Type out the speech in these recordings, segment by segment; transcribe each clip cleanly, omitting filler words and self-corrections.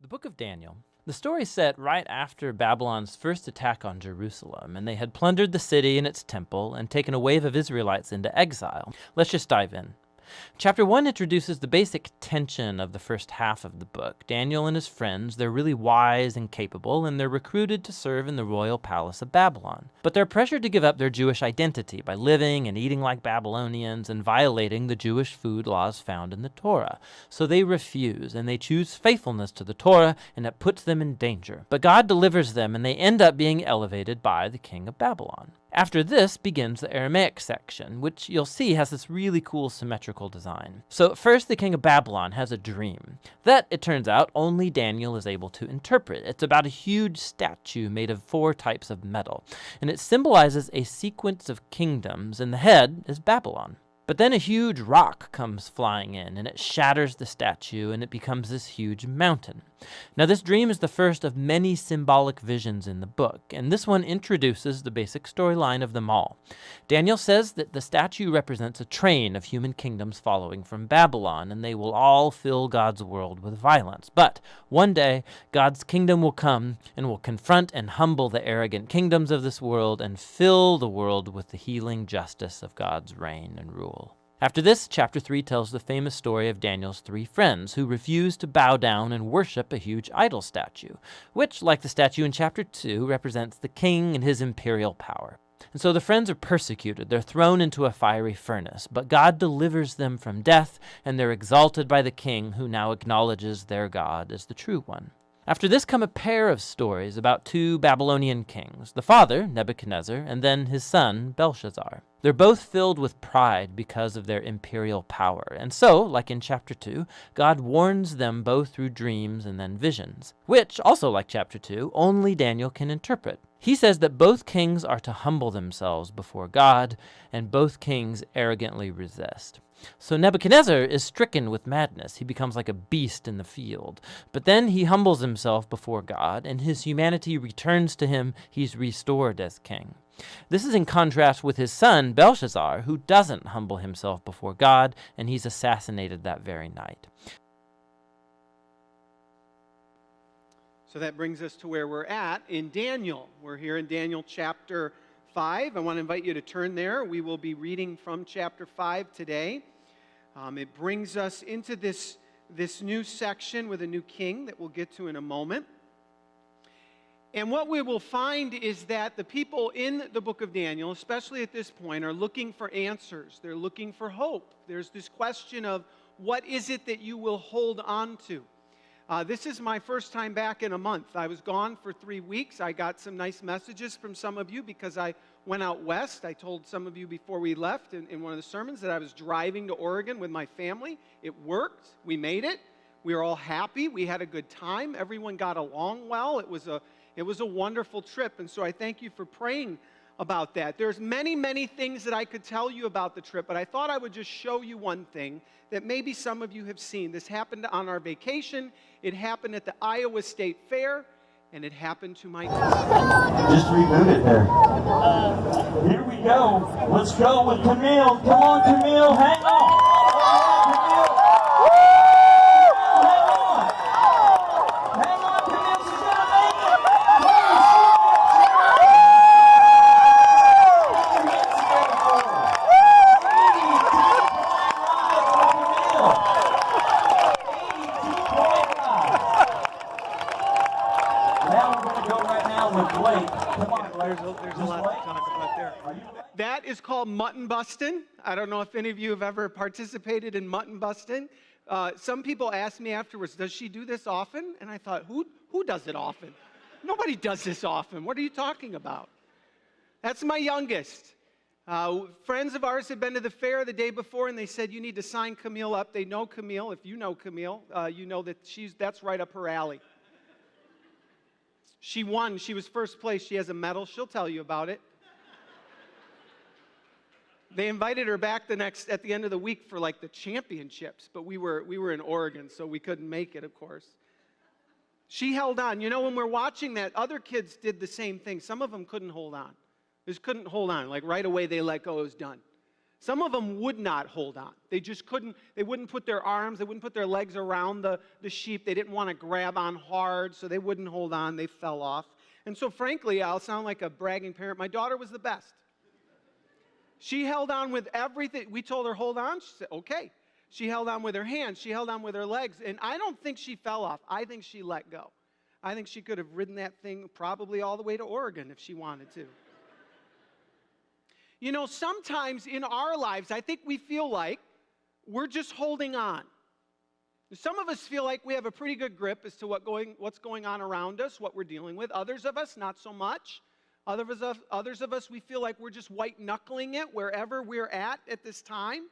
The book of Daniel. The story is set right after Babylon's first attack on Jerusalem, and they had plundered the city and its temple and taken a wave of Israelites into exile. Let's just dive in. Chapter 1 introduces the basic tension of the first half of the book. Daniel and his friends, they're really wise and capable, and they're recruited to serve in the royal palace of Babylon. But they're pressured to give up their Jewish identity by living and eating like Babylonians and violating the Jewish food laws found in the Torah. So they refuse, and they choose faithfulness to the Torah, and it puts them in danger. But God delivers them, and they end up being elevated by the king of Babylon. After this begins the Aramaic section, which you'll see has this really cool symmetrical design. So first, the king of Babylon has a dream that, it turns out, only Daniel is able to interpret. It's about a huge statue made of 4 types of metal, and it symbolizes a sequence of kingdoms, and the head is Babylon. But then a huge rock comes flying in, and it shatters the statue, and it becomes this huge mountain. Now, this dream is the first of many symbolic visions in the book, and this one introduces the basic storyline of them all. Daniel says that the statue represents a train of human kingdoms following from Babylon, and they will all fill God's world with violence. But one day, God's kingdom will come and will confront and humble the arrogant kingdoms of this world and fill the world with the healing justice of God's reign and rule. After this, chapter 3 tells the famous story of Daniel's 3 friends who refuse to bow down and worship a huge idol statue, which, like the statue in chapter 2, represents the king and his imperial power. And so the friends are persecuted. They're thrown into a fiery furnace, but God delivers them from death, and they're exalted by the king who now acknowledges their God as the true one. After this come a pair of stories about 2 Babylonian kings, the father, Nebuchadnezzar, and then his son, Belshazzar. They're both filled with pride because of their imperial power. And so, like in chapter 2, God warns them both through dreams and then visions, which, also like chapter 2, only Daniel can interpret. He says that both kings are to humble themselves before God, and both kings arrogantly resist. So Nebuchadnezzar is stricken with madness. He becomes like a beast in the field. But then he humbles himself before God, and his humanity returns to him. He's restored as king. This is in contrast with his son, Belshazzar, who doesn't humble himself before God, and he's assassinated that very night. So that brings us to where we're at in Daniel. We're here in Daniel chapter 5. I want to invite you to turn there. We will be reading from chapter 5 today. It brings us into this new section with a new king that we'll get to in a moment. And what we will find is that the people in the book of Daniel, especially at this point, are looking for answers. They're looking for hope. There's this question of, what is it that you will hold on to? This is my first time back in a month. I was gone for 3 weeks. I got some nice messages from some of you because I went out west. I told some of you before we left in one of the sermons that I was driving to Oregon with my family. It worked. We made it. We were all happy. We had a good time. Everyone got along well. It was a wonderful trip, and so I thank you for praying about that. There's many, many things that I could tell you about the trip, but I thought I would just show you one thing that maybe some of you have seen. This happened on our vacation. It happened at the Iowa State Fair, and it happened to my dad. Just reboot it there. Here we go. Let's go with Camille. Come on, Camille. Hang on. There's a lot to talk about there. That is called mutton busting. I don't know if any of you have ever participated in mutton busting. Some people ask me afterwards, does she do this often? And I thought, who does it often? Nobody does this often. What are you talking about? That's my youngest. Friends of ours had been to the fair the day before, and they said, you need to sign Camille up. They know Camille. If you know Camille, you know that that's right up her alley. She won. She was first place. She has a medal. She'll tell you about it. They invited her back at the end of the week for like the championships, but we were in Oregon, so we couldn't make it, of course. She held on. You know, when we're watching that, other kids did the same thing. Some of them couldn't hold on. Just couldn't hold on. Like right away they let go. It was done. Some of them would not hold on. They just couldn't, they wouldn't put their arms, they wouldn't put their legs around the sheep. They didn't want to grab on hard, so they wouldn't hold on. They fell off. And so frankly, I'll sound like a bragging parent. My daughter was the best. She held on with everything. We told her, hold on. She said, okay. She held on with her hands. She held on with her legs. And I don't think she fell off. I think she let go. I think she could have ridden that thing probably all the way to Oregon if she wanted to. You know, sometimes in our lives, I think we feel like we're just holding on. Some of us feel like we have a pretty good grip as to what's going on around us, what we're dealing with. Others of us, not so much. Others of us, we feel like we're just white-knuckling it wherever we're at this time.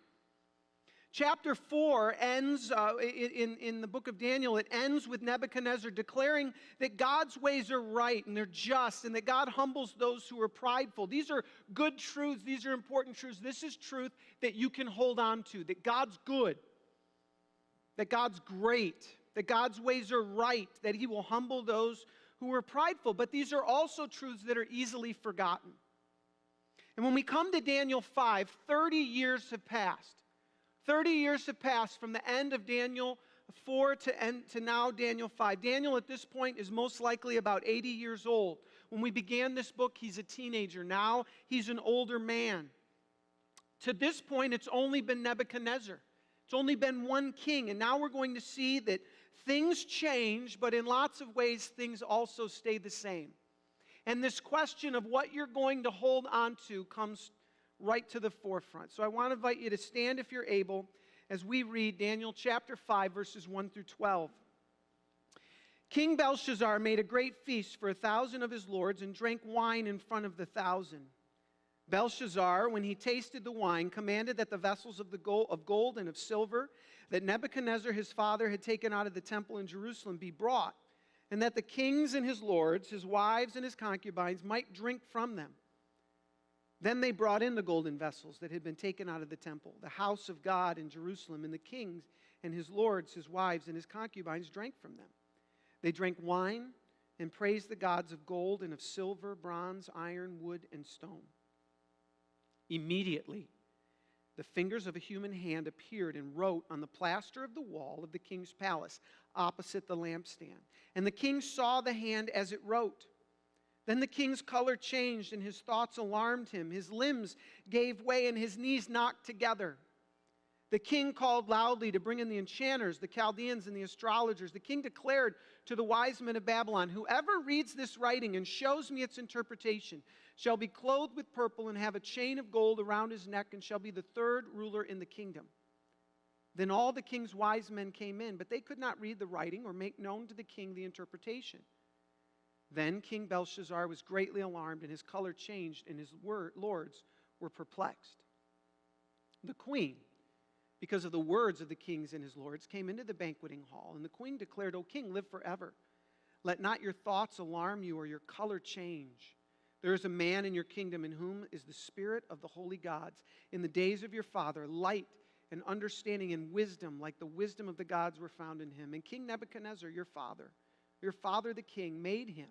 Chapter 4 ends, in the book of Daniel, it ends with Nebuchadnezzar declaring that God's ways are right and they're just and that God humbles those who are prideful. These are good truths. These are important truths. This is truth that you can hold on to, that God's good, that God's great, that God's ways are right, that He will humble those who are prideful. But these are also truths that are easily forgotten. And when we come to Daniel 5, 30 years have passed. 30 years have passed from the end of Daniel 4 to now Daniel 5. Daniel at this point is most likely about 80 years old. When we began this book, he's a teenager. Now he's an older man. To this point, it's only been Nebuchadnezzar. It's only been one king. And now we're going to see that things change, but in lots of ways, things also stay the same. And this question of what you're going to hold on to comes right to the forefront. So I want to invite you to stand if you're able as we read Daniel chapter 5, verses 1 through 12. King Belshazzar made a great feast for 1,000 of his lords and drank wine in front of the 1,000. Belshazzar, when he tasted the wine, commanded that the vessels of gold and of silver that Nebuchadnezzar his father had taken out of the temple in Jerusalem be brought, and that the kings and his lords, his wives and his concubines might drink from them. Then they brought in the golden vessels that had been taken out of the temple, the house of God in Jerusalem, and the kings and his lords, his wives, and his concubines drank from them. They drank wine and praised the gods of gold and of silver, bronze, iron, wood, and stone. Immediately, the fingers of a human hand appeared and wrote on the plaster of the wall of the king's palace opposite the lampstand. And the king saw the hand as it wrote. Then the king's color changed and his thoughts alarmed him. His limbs gave way and his knees knocked together. The king called loudly to bring in the enchanters, the Chaldeans, and the astrologers. The king declared to the wise men of Babylon, whoever reads this writing and shows me its interpretation shall be clothed with purple and have a chain of gold around his neck and shall be the third ruler in the kingdom. Then all the king's wise men came in, but they could not read the writing or make known to the king the interpretation. Then King Belshazzar was greatly alarmed, and his color changed, and his lords were perplexed. The queen, because of the words of the kings and his lords, came into the banqueting hall, and the queen declared, O king, live forever. Let not your thoughts alarm you or your color change. There is a man in your kingdom in whom is the spirit of the holy gods. In the days of your father, light and understanding and wisdom, like the wisdom of the gods, were found in him. And King Nebuchadnezzar, your father the king, made him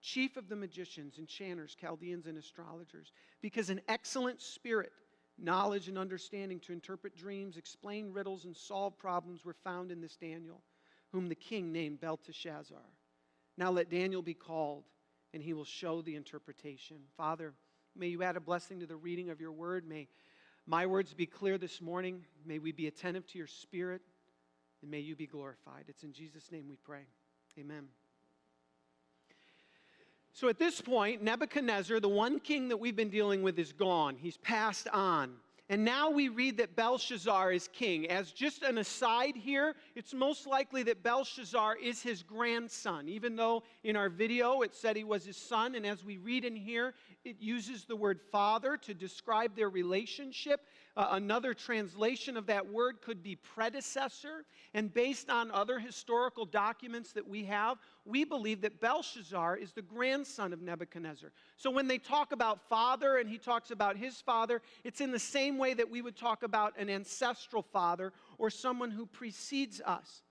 chief of the magicians, enchanters, Chaldeans, and astrologers, because an excellent spirit, knowledge and understanding to interpret dreams, explain riddles, and solve problems were found in this Daniel, whom the king named Belteshazzar. Now let Daniel be called, and he will show the interpretation. Father, may you add a blessing to the reading of your word. May my words be clear this morning. May we be attentive to your spirit, and may you be glorified. It's in Jesus' name we pray. Amen. So at this point, Nebuchadnezzar, the one king that we've been dealing with, is gone. He's passed on. And now we read that Belshazzar is king. As just an aside here, it's most likely that Belshazzar is his grandson, even though in our video it said he was his son. And as we read in here, it uses the word father to describe their relationship. Another translation of that word could be predecessor. And based on other historical documents that we have, we believe that Belshazzar is the grandson of Nebuchadnezzar. So when they talk about father and he talks about his father, it's in the same way that we would talk about an ancestral father or someone who precedes us.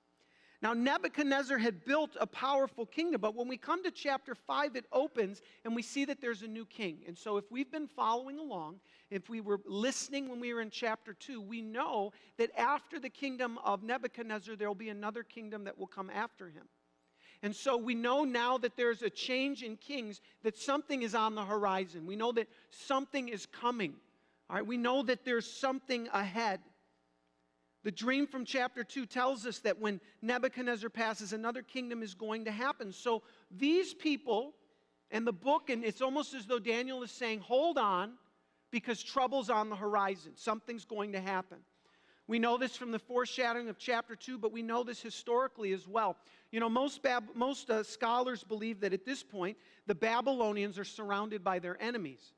Now, Nebuchadnezzar had built a powerful kingdom, but when we come to chapter 5, it opens and we see that there's a new king. And so if we've been following along if we were listening when we were in chapter 2, we know that after the kingdom of Nebuchadnezzar, there will be another kingdom that will come after him. And so we know now that there's a change in kings, that something is on the horizon. We know that something is coming. All right, we know that there's something ahead. The dream from chapter 2 tells us that when Nebuchadnezzar passes, another kingdom is going to happen. So these people and the book, and it's almost as though Daniel is saying, hold on, because trouble's on the horizon. Something's going to happen. We know this from the foreshadowing of chapter 2, but we know this historically as well. You know, most scholars believe that at this point, the Babylonians are surrounded by their enemies.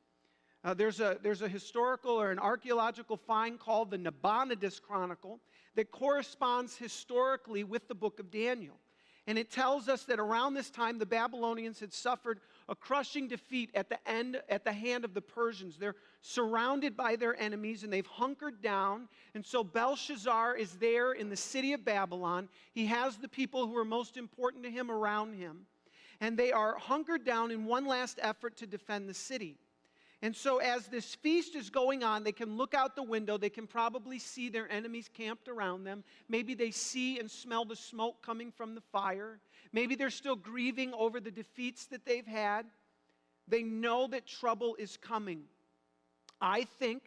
There's a historical or an archaeological find called the Nabonidus Chronicle that corresponds historically with the book of Daniel. And it tells us that around this time, the Babylonians had suffered a crushing defeat at the hand of the Persians. They're surrounded by their enemies, and they've hunkered down. And so Belshazzar is there in the city of Babylon. He has the people who are most important to him around him. And they are hunkered down in one last effort to defend the city. And so as this feast is going on, they can look out the window. They can probably see their enemies camped around them. Maybe they see and smell the smoke coming from the fire. Maybe they're still grieving over the defeats that they've had. They know that trouble is coming. I think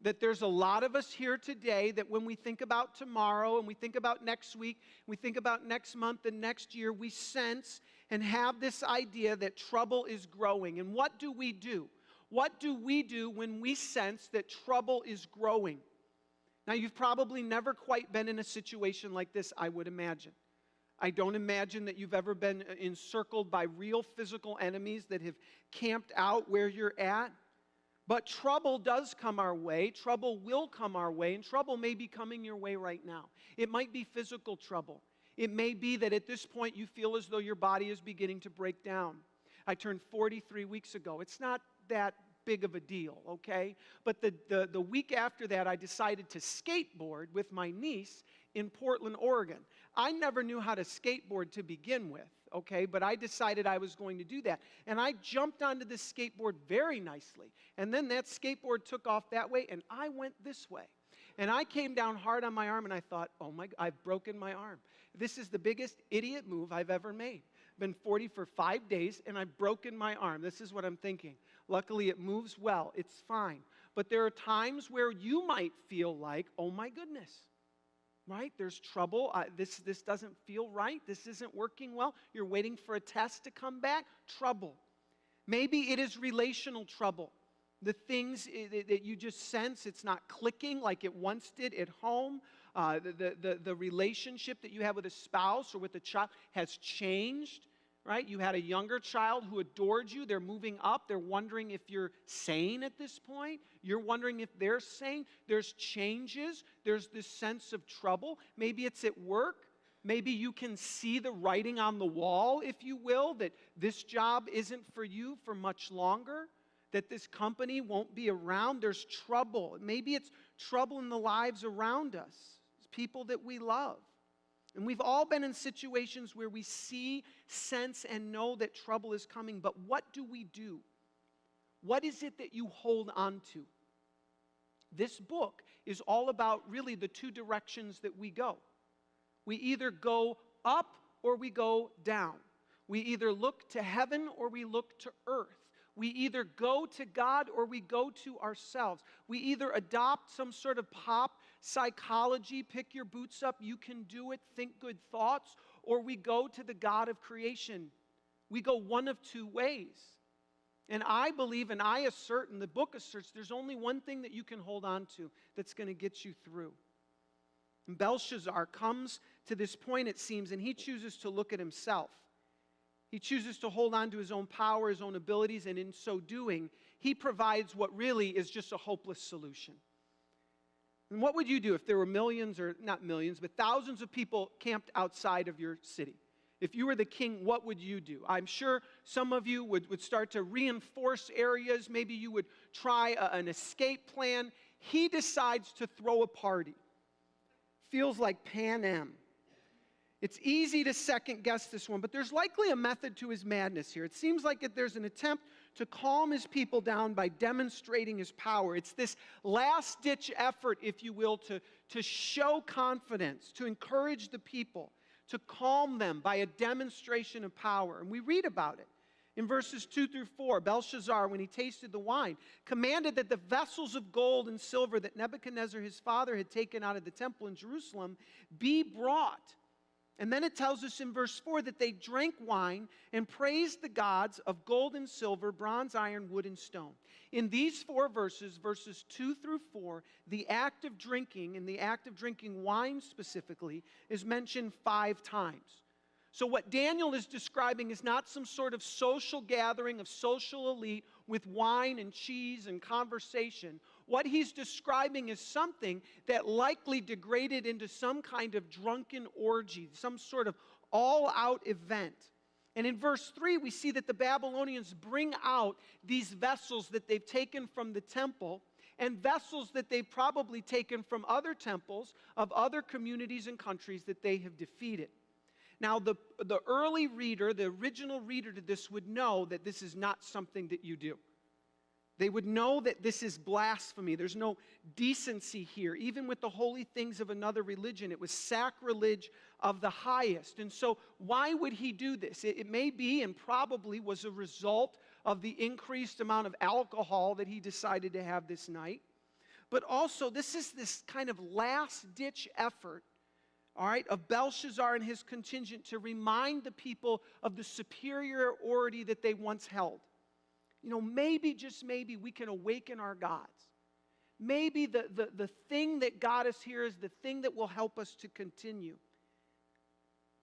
that there's a lot of us here today that when we think about tomorrow and we think about next week, we think about next month and next year, we sense and have this idea that trouble is growing. And what do we do? What do we do when we sense that trouble is growing? Now, you've probably never quite been in a situation like this, I would imagine. I don't imagine that you've ever been encircled by real physical enemies that have camped out where you're at. But trouble does come our way. Trouble will come our way, and trouble may be coming your way right now. It might be physical trouble. It may be that at this point you feel as though your body is beginning to break down. I turned 43 weeks ago. It's not that big of a deal, okay? But the week after that, I decided to skateboard with my niece in Portland, Oregon. I never knew how to skateboard to begin with, okay? But I decided I was going to do that. And I jumped onto the skateboard very nicely. And then that skateboard took off that way, and I went this way. And I came down hard on my arm, and I thought, oh my, I've broken my arm. This is the biggest idiot move I've ever made. Been 40 for 5 days, and I've broken my arm. This is what I'm thinking. Luckily, it moves well. It's fine. But there are times where you might feel like, oh my goodness, right? There's trouble. This doesn't feel right. This isn't working well. You're waiting for a test to come back. Trouble. Maybe it is relational trouble. The things that you just sense, it's not clicking like it once did at home. The relationship that you have with a spouse or with a child has changed, right? You had a younger child who adored you. They're moving up. They're wondering if you're sane at this point. You're wondering if they're sane. There's changes. There's this sense of trouble. Maybe it's at work. Maybe you can see the writing on the wall, if you will, that this job isn't for you for much longer, that this company won't be around. There's trouble. Maybe it's trouble in the lives around us, people that we love. And we've all been in situations where we see, sense, and know that trouble is coming. But what do we do? What is it that you hold on to? This book is all about really the two directions that we go. We either go up or we go down. We either look to heaven or we look to earth. We either go to God or we go to ourselves. We either adopt some sort of pop psychology, pick your boots up, you can do it, think good thoughts, or we go to the God of creation. We go one of two ways. And I believe and I assert, and the book asserts, there's only one thing that you can hold on to that's going to get you through. And Belshazzar comes to this point, it seems, and he chooses to look at himself. He chooses to hold on to his own power, his own abilities, and in so doing, he provides what really is just a hopeless solution. And what would you do if there were millions, or not millions, but thousands of people camped outside of your city? If you were the king, what would you do? I'm sure some of you would start to reinforce areas. Maybe you would try an escape plan. He decides to throw a party. Feels like Pan Am. It's easy to second guess this one, but there's likely a method to his madness here. It seems like there's an attempt to calm his people down by demonstrating his power. It's this last-ditch effort, if you will, to show confidence, to encourage the people, to calm them by a demonstration of power. And we read about it in verses 2 through 4. Belshazzar, when he tasted the wine, commanded that the vessels of gold and silver that Nebuchadnezzar his father had taken out of the temple in Jerusalem be brought. And then it tells us in verse 4 that they drank wine and praised the gods of gold and silver, bronze, iron, wood, and stone. In these 4 verses, verses 2 through 4, the act of drinking, and the act of drinking wine specifically, is mentioned 5 times. So what Daniel is describing is not some sort of social gathering of social elite with wine and cheese and conversation. What he's describing is something that likely degraded into some kind of drunken orgy, some sort of all-out event. And in verse 3, we see that the Babylonians bring out these vessels that they've taken from the temple and vessels that they've probably taken from other temples of other communities and countries that they have defeated. Now, the early reader, the original reader to this would know that this is not something that you do. They would know that this is blasphemy. There's no decency here. Even with the holy things of another religion, it was sacrilege of the highest. And so why would he do this? It may be and probably was a result of the increased amount of alcohol that he decided to have this night. But also, this is this kind of last-ditch effort, all right, of Belshazzar and his contingent to remind the people of the superiority that they once held. You know, maybe, just maybe, we can awaken our gods. Maybe the thing that got us here is the thing that will help us to continue.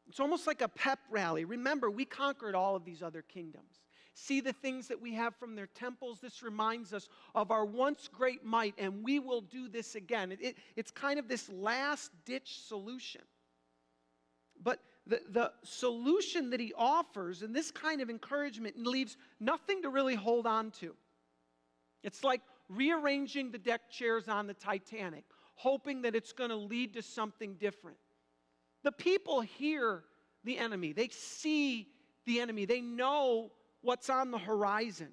It's almost like a pep rally. Remember, we conquered all of these other kingdoms. See the things that we have from their temples. This reminds us of our once great might, and we will do this again. It's kind of this last-ditch solution. But the solution that he offers, and this kind of encouragement, leaves nothing to really hold on to. It's like rearranging the deck chairs on the Titanic, hoping that it's going to lead to something different. The people hear the enemy. They see the enemy. They know what's on the horizon.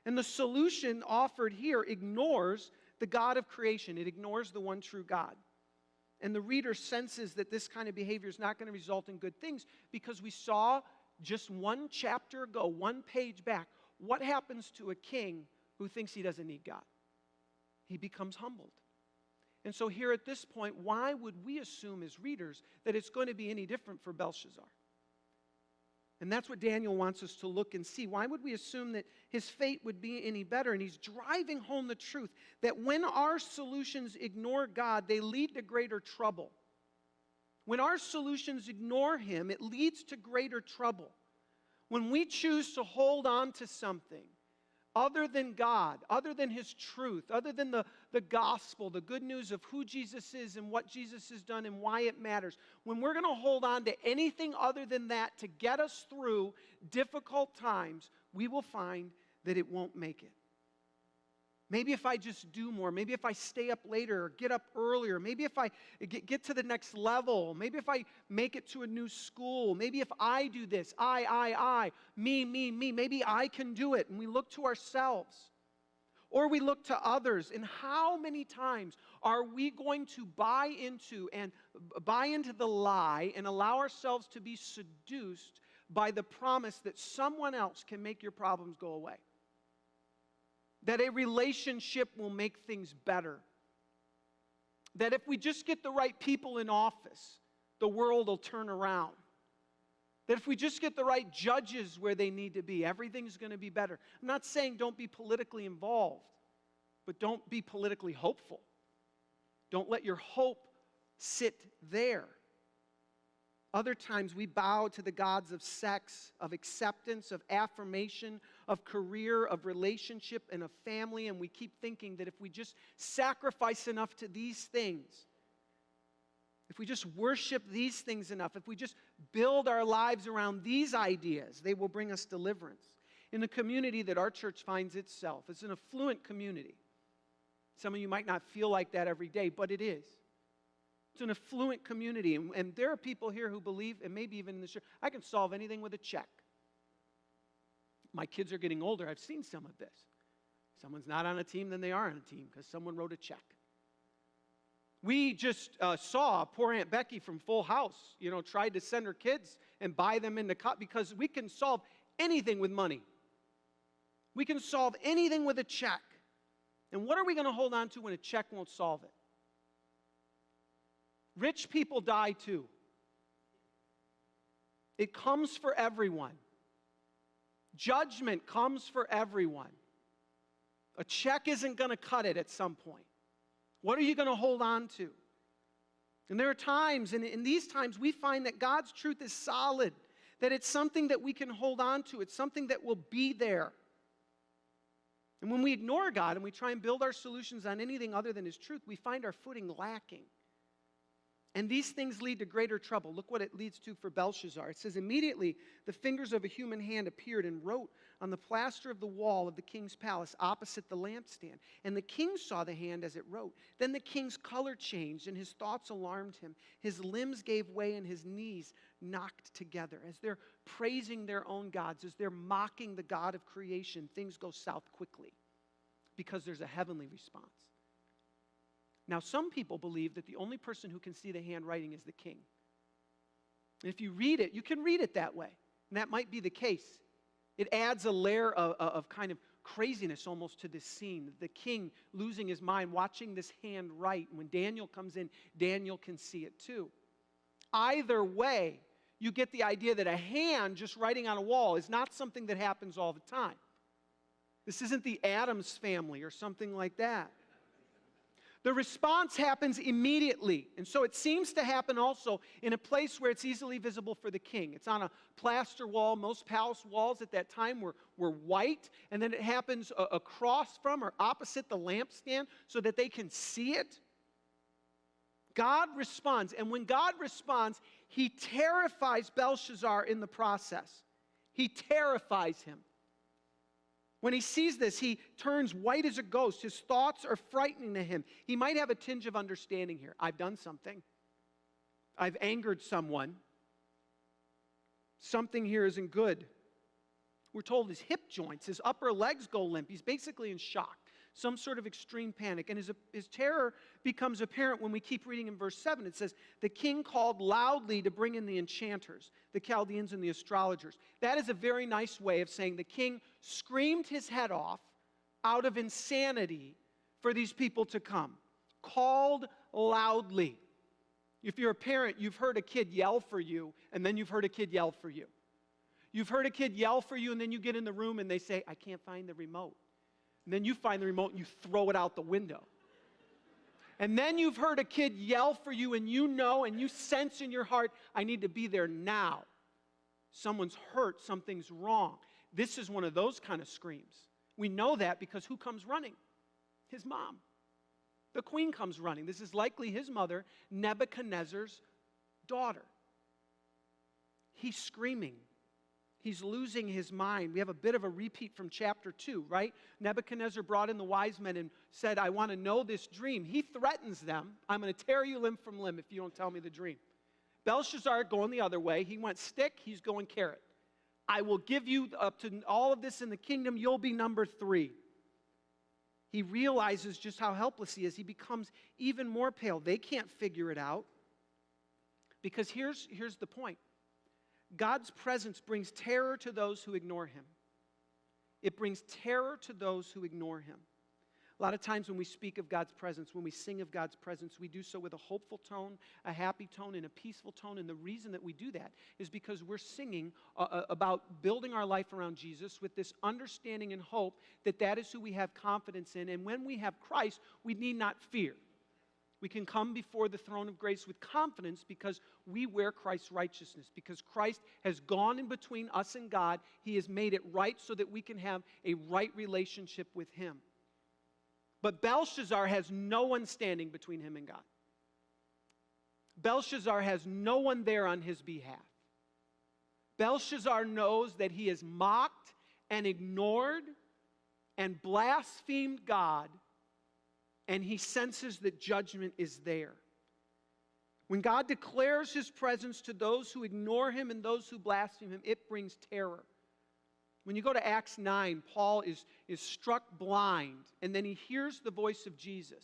And the solution offered here ignores the God of creation. It ignores the one true God. And the reader senses that this kind of behavior is not going to result in good things, because we saw just one chapter ago, one page back, what happens to a king who thinks he doesn't need God? He becomes humbled. And so here at this point, why would we assume as readers that it's going to be any different for Belshazzar? And that's what Daniel wants us to look and see. Why would we assume that his fate would be any better? And he's driving home the truth that when our solutions ignore God, they lead to greater trouble. When our solutions ignore him, it leads to greater trouble. When we choose to hold on to something other than God, other than his truth, other than the gospel, the good news of who Jesus is and what Jesus has done and why it matters, when we're going to hold on to anything other than that to get us through difficult times, we will find that it won't make it. Maybe if I just do more, maybe if I stay up later or get up earlier, maybe if I get to the next level, maybe if I make it to a new school, maybe if I do this, me, maybe I can do it. And we look to ourselves or we look to others. And how many times are we going to buy into the lie and allow ourselves to be seduced by the promise that someone else can make your problems go away? That a relationship will make things better. That if we just get the right people in office, the world will turn around. That if we just get the right judges where they need to be, everything's going to be better. I'm not saying don't be politically involved, but don't be politically hopeful. Don't let your hope sit there. Other times we bow to the gods of sex, of acceptance, of affirmation, of career, of relationship, and of family, and we keep thinking that if we just sacrifice enough to these things, if we just worship these things enough, if we just build our lives around these ideas, they will bring us deliverance. In the community that our church finds itself, it's an affluent community. Some of you might not feel like that every day, but it is. It's an affluent community. And there are people here who believe, and maybe even in this church, I can solve anything with a check. My kids are getting older. I've seen some of this. Someone's not on a team, then they are on a team because someone wrote a check. We just saw poor Aunt Becky from Full House, tried to send her kids and buy them into because we can solve anything with money. We can solve anything with a check. And what are we going to hold on to when a check won't solve it? Rich people die too. It comes for everyone. Judgment comes for everyone. A check isn't going to cut it at some point. What are you going to hold on to? And there are times, and in these times, we find that God's truth is solid, that it's something that we can hold on to. It's something that will be there. And when we ignore God and we try and build our solutions on anything other than His truth, we find our footing lacking. And these things lead to greater trouble. Look what it leads to for Belshazzar. It says, immediately the fingers of a human hand appeared and wrote on the plaster of the wall of the king's palace opposite the lampstand. And the king saw the hand as it wrote. Then the king's color changed and his thoughts alarmed him. His limbs gave way and his knees knocked together. As they're praising their own gods, as they're mocking the God of creation, things go south quickly because there's a heavenly response. Now, some people believe that the only person who can see the handwriting is the king. And if you read it, you can read it that way. And that might be the case. It adds a layer of kind of craziness almost to this scene. The king losing his mind, watching this hand write. When Daniel comes in, Daniel can see it too. Either way, you get the idea that a hand just writing on a wall is not something that happens all the time. This isn't the Addams family or something like that. The response happens immediately. And so it seems to happen also in a place where it's easily visible for the king. It's on a plaster wall. Most palace walls at that time were white. And then it happens across from or opposite the lampstand so that they can see it. God responds. And when God responds, He terrifies Belshazzar in the process. He terrifies him. When he sees this, he turns white as a ghost. His thoughts are frightening to him. He might have a tinge of understanding here. I've done something. I've angered someone. Something here isn't good. We're told his hip joints, his upper legs go limp. He's basically in shock, some sort of extreme panic. And his terror becomes apparent when we keep reading in verse 7. It says, the king called loudly to bring in the enchanters, the Chaldeans and the astrologers. That is a very nice way of saying the king screamed his head off out of insanity for these people to come. Called loudly. If you're a parent, you've heard a kid yell for you, and then you've heard a kid yell for you. You've heard a kid yell for you, and then you get in the room and they say, I can't find the remote. And then you find the remote and you throw it out the window. And then you've heard a kid yell for you and you know and you sense in your heart, I need to be there now. Someone's hurt, something's wrong. This is one of those kind of screams. We know that because who comes running? His mom. The queen comes running. This is likely his mother, Nebuchadnezzar's daughter. He's screaming. He's losing his mind. We have a bit of a repeat from chapter 2, right? Nebuchadnezzar brought in the wise men and said, I want to know this dream. He threatens them. I'm going to tear you limb from limb if you don't tell me the dream. Belshazzar going the other way. He went stick. He's going carrot. I will give you up to all of this in the kingdom. You'll be number 3. He realizes just how helpless he is. He becomes even more pale. They can't figure it out. Because here's the point. God's presence brings terror to those who ignore Him. It brings terror to those who ignore Him. A lot of times when we speak of God's presence, when we sing of God's presence, we do so with a hopeful tone, a happy tone, and a peaceful tone. And the reason that we do that is because we're singing about building our life around Jesus with this understanding and hope that that is who we have confidence in. And when we have Christ, we need not fear. We can come before the throne of grace with confidence because we wear Christ's righteousness. Because Christ has gone in between us and God. He has made it right so that we can have a right relationship with Him. But Belshazzar has no one standing between him and God. Belshazzar has no one there on his behalf. Belshazzar knows that he has mocked and ignored and blasphemed God, and he senses that judgment is there. When God declares his presence to those who ignore him and those who blaspheme him, it brings terror. When you go to Acts 9, Paul is struck blind, and then he hears the voice of Jesus.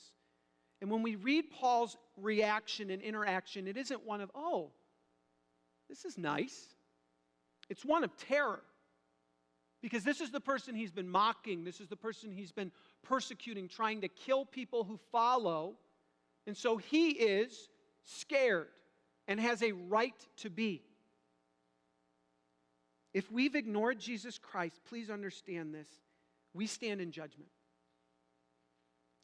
And when we read Paul's reaction and interaction, it isn't one of, oh, this is nice. It's one of terror. Because this is the person he's been mocking. This is the person he's been persecuting, trying to kill people who follow. And so he is scared and has a right to be. If we've ignored Jesus Christ, please understand this, we stand in judgment.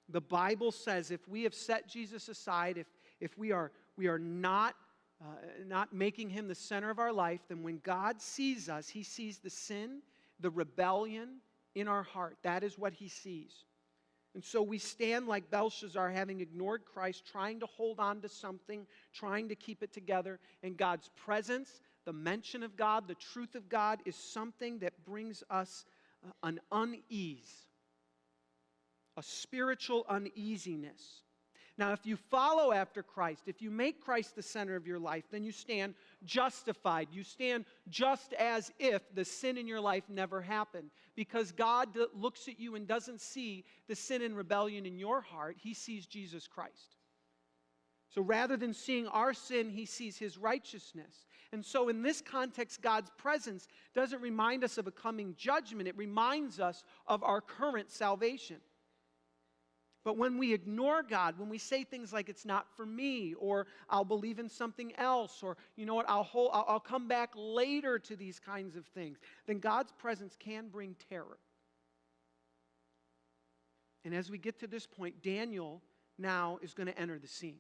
The Bible says if we have set Jesus aside, if we are not making him the center of our life, then when God sees us, he sees the sin, the rebellion in our heart. That is what he sees. And so we stand like Belshazzar, having ignored Christ, trying to hold on to something, trying to keep it together. And God's presence, the mention of God, the truth of God is something that brings us an unease, a spiritual uneasiness. Now, if you follow after Christ, if you make Christ the center of your life, then you stand justified. You stand just as if the sin in your life never happened. Because God looks at you and doesn't see the sin and rebellion in your heart. He sees Jesus Christ. So rather than seeing our sin, he sees his righteousness. And so in this context, God's presence doesn't remind us of a coming judgment. It reminds us of our current salvation. But when we ignore God, when we say things like it's not for me, or I'll believe in something else, or you know what, I'll come back later to these kinds of things, then God's presence can bring terror. And as we get to this point, Daniel now is going to enter the scene.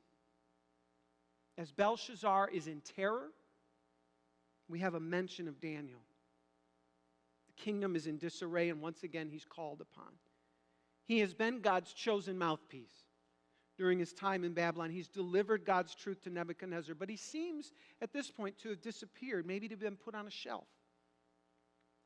As Belshazzar is in terror, we have a mention of Daniel. The kingdom is in disarray, and once again he's called upon. He has been God's chosen mouthpiece during his time in Babylon. He's delivered God's truth to Nebuchadnezzar, but he seems at this point to have disappeared, maybe to have been put on a shelf.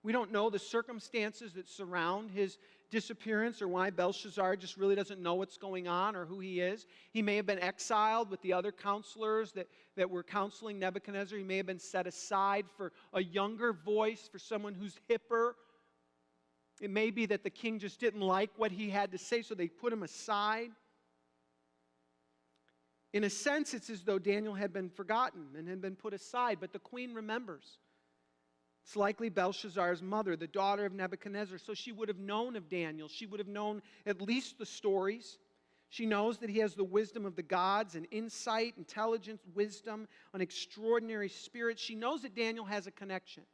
We don't know the circumstances that surround his disappearance or why Belshazzar just really doesn't know what's going on or who he is. He may have been exiled with the other counselors that were counseling Nebuchadnezzar. He may have been set aside for a younger voice, for someone who's hipper. It may be that the king just didn't like what he had to say, so they put him aside. In a sense, it's as though Daniel had been forgotten and had been put aside, but the queen remembers. It's likely Belshazzar's mother, the daughter of Nebuchadnezzar, so she would have known of Daniel. She would have known at least the stories. She knows that he has the wisdom of the gods and insight, intelligence, wisdom, an extraordinary spirit. She knows that Daniel has a connection.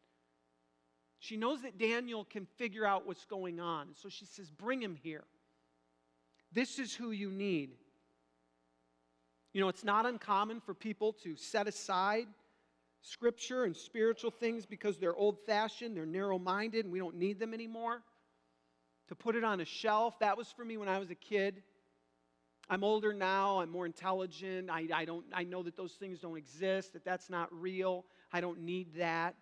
She knows that Daniel can figure out what's going on. And so she says, bring him here. This is who you need. You know, it's not uncommon for people to set aside Scripture and spiritual things because they're old-fashioned, they're narrow-minded, and we don't need them anymore. To put it on a shelf, that was for me when I was a kid. I'm older now, I'm more intelligent, I know that those things don't exist, that that's not real, I don't need that.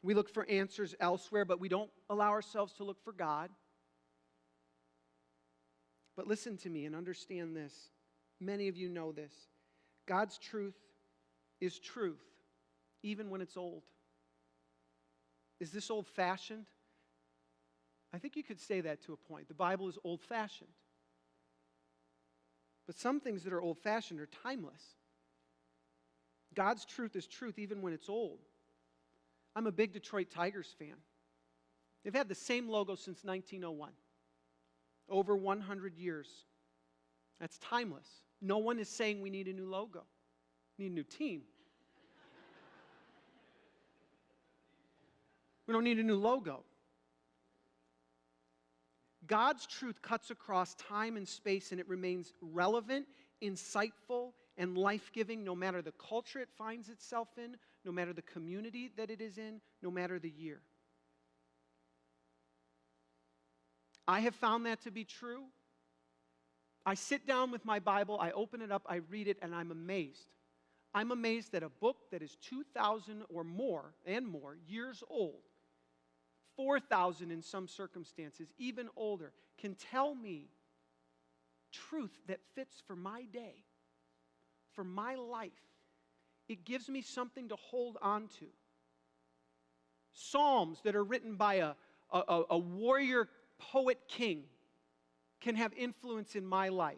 We look for answers elsewhere, but we don't allow ourselves to look for God. But listen to me and understand this. Many of you know this. God's truth is truth, even when it's old. Is this old-fashioned? I think you could say that to a point. The Bible is old-fashioned. But some things that are old-fashioned are timeless. God's truth is truth, even when it's old. I'm a big Detroit Tigers fan. They've had the same logo since 1901. Over 100 years. That's timeless. No one is saying we need a new logo. We need a new team. We don't need a new logo. God's truth cuts across time and space, and it remains relevant, insightful, and life-giving no matter the culture it finds itself in, no matter the community that it is in, no matter the year. I have found that to be true. I sit down with my Bible, I open it up, I read it, and I'm amazed. I'm amazed that a book that is 2,000 or more, and more, years old, 4,000 in some circumstances, even older, can tell me truth that fits for my day. for my life. It gives me something to hold on to. Psalms that are written by a warrior poet king can have influence in my life.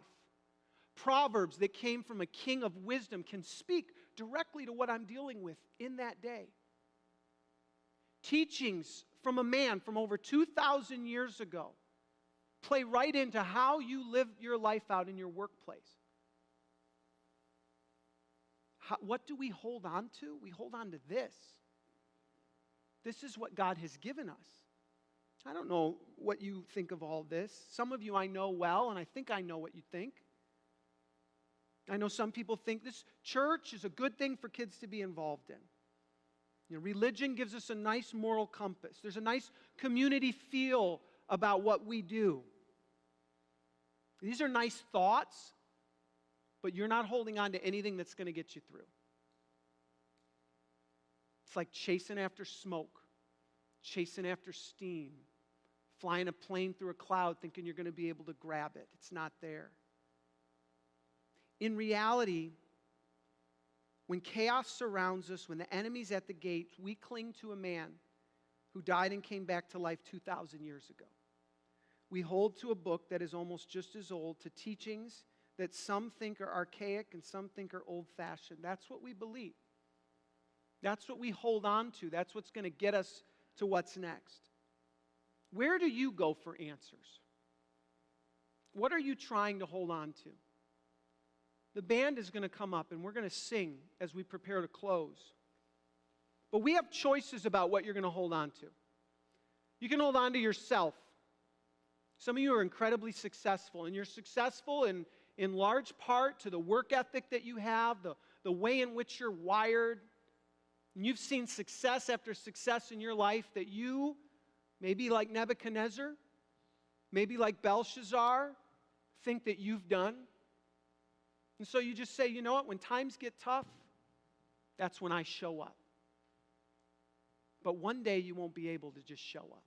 Proverbs that came from a king of wisdom can speak directly to what I'm dealing with in that day. Teachings from a man from over 2,000 years ago play right into how you live your life out in your workplace. What do we hold on to? We hold on to this. This is what God has given us. I don't know what you think of all this. Some of you I know well, and I think I know what you think. I know some people think this church is a good thing for kids to be involved in. You know, religion gives us a nice moral compass. There's a nice community feel about what we do. These are nice thoughts, but you're not holding on to anything that's going to get you through. It's like chasing after smoke, chasing after steam, flying a plane through a cloud thinking you're going to be able to grab it. It's not there. In reality, when chaos surrounds us, when the enemy's at the gates, we cling to a man who died and came back to life 2,000 years ago. We hold to a book that is almost just as old, to teachings that some think are archaic and some think are old-fashioned. That's what we believe. That's what we hold on to. That's what's going to get us to what's next. Where do you go for answers? What are you trying to hold on to? The band is going to come up and we're going to sing as we prepare to close. But we have choices about what you're going to hold on to. You can hold on to yourself. Some of you are incredibly successful, and you're successful in large part to the work ethic that you have, the way in which you're wired. And you've seen success after success in your life that you, maybe like Nebuchadnezzar, maybe like Belshazzar, think that you've done. And so you just say, you know what, when times get tough, that's when I show up. But one day you won't be able to just show up.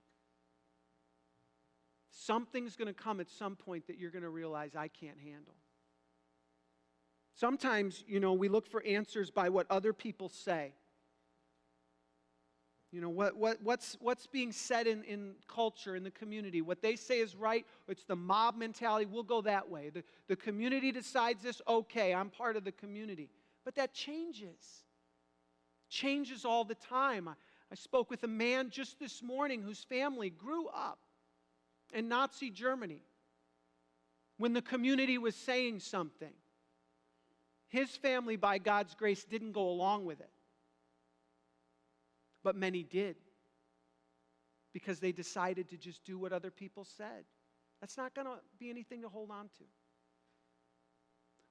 Something's going to come at some point that you're going to realize I can't handle. Sometimes, we look for answers by what other people say. What's being said in culture, in the community. What they say is right. It's the mob mentality. We'll go that way. The community decides this. Okay, I'm part of the community. But that changes. Changes all the time. I spoke with a man just this morning whose family grew up in Nazi Germany when the community was saying something. His family, by God's grace, didn't go along with it. But many did, because they decided to just do what other people said. That's not going to be anything to hold on to.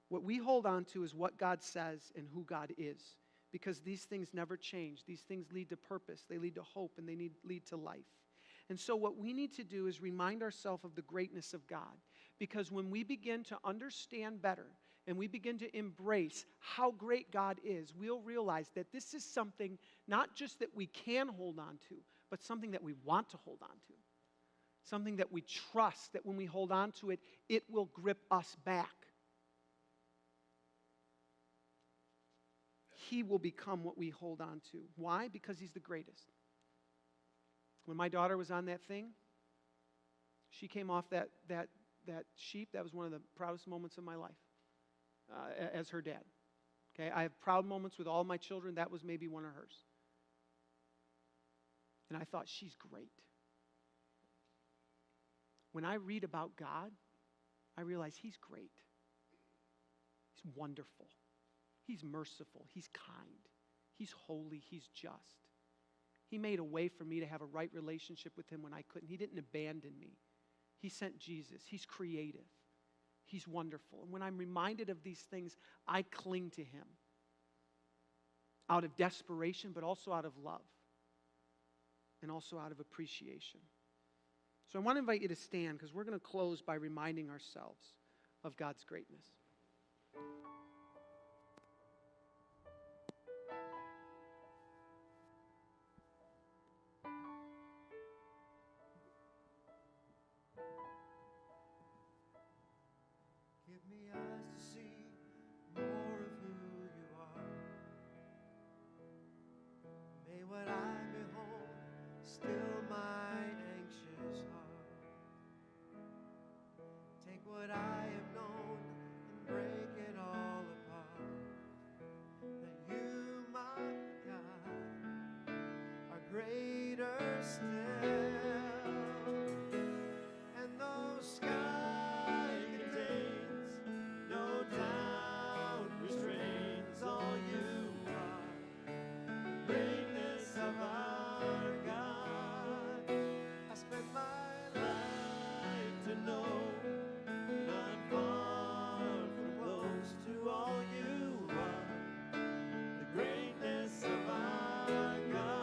What we hold on to is what God says and who God is, because these things never change. These things lead to purpose, they lead to hope, and they lead to life. And so what we need to do is remind ourselves of the greatness of God, because when we begin to understand better and we begin to embrace how great God is, we'll realize that this is something not just that we can hold on to, but something that we want to hold on to. Something that we trust, that when we hold on to it, it will grip us back. He will become what we hold on to. Why? Because He's the greatest. When my daughter was on that thing, she came off that sheep. That was one of the proudest moments of my life as her dad. Okay, I have proud moments with all my children. That was maybe one of hers. And I thought, she's great. When I read about God, I realize He's great. He's wonderful. He's merciful. He's kind. He's holy. He's just. He made a way for me to have a right relationship with Him when I couldn't. He didn't abandon me. He sent Jesus. He's creative. He's wonderful. And when I'm reminded of these things, I cling to Him out of desperation, but also out of love and also out of appreciation. So I want to invite you to stand, because we're going to close by reminding ourselves of God's greatness. Give me eyes to see more of who greater still. And though sky contains no doubt restrains all you are, the greatness of our God. I spent my life to know, not far from close to all you are, the greatness of our God.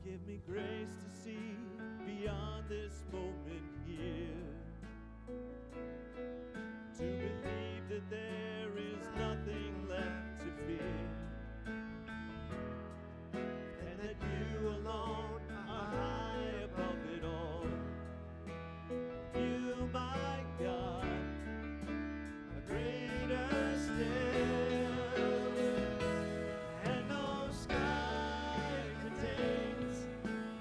Give me grace to see beyond this moment here, to believe that there is nothing left to fear, and that you alone are high above it all. You, my God, are greater still. And no sky contains,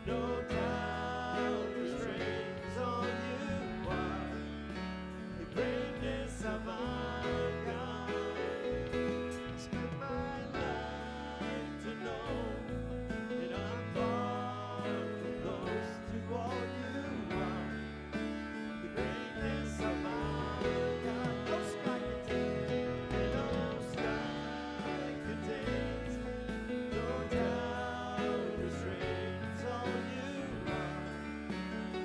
no doubt restrains all you are, the greatness of our God. I spent my life to know that I'm far from close to all you are, the greatness of our God. No sky contains, no sky contains, no doubt restrains all you are,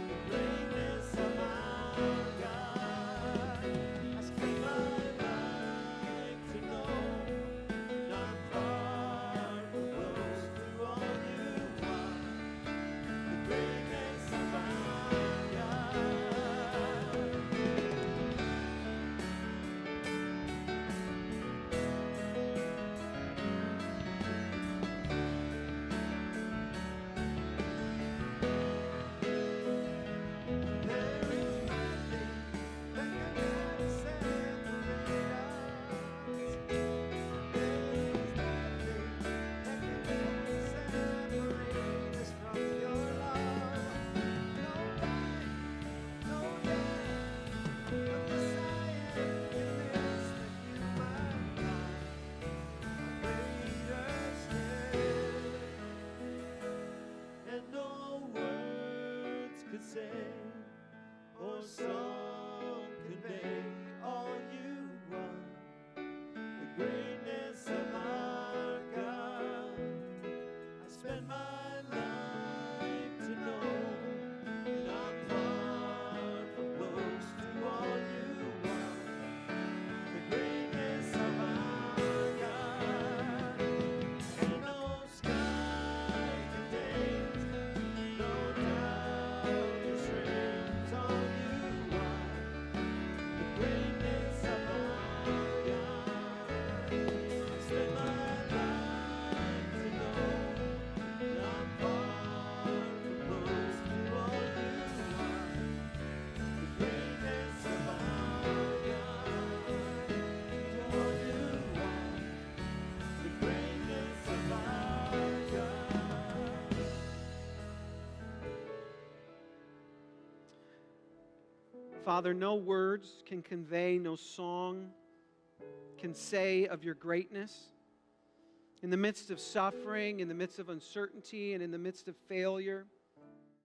the greatness of our God. I spent my life to know, not far from close to all you are, the greatness of our God. There is nothing that can ever separate us. There is nothing that can ever separate us from your love. No life, no death, but this I am convinced that you, my God, are greater still. And no words could say, or song convey all you are, the greatness of our God. I spend my life to know that I'm far from close to all you are, the greatness of our God. And no sky contains, no doubt restrains all you are, the greatness of our God. I spend my life to know that I'm far from close to all you are, the greatness of our God. To all you are, the greatness of our God. Father, no words can convey, no song can say of your greatness. In the midst of suffering, in the midst of uncertainty, and in the midst of failure,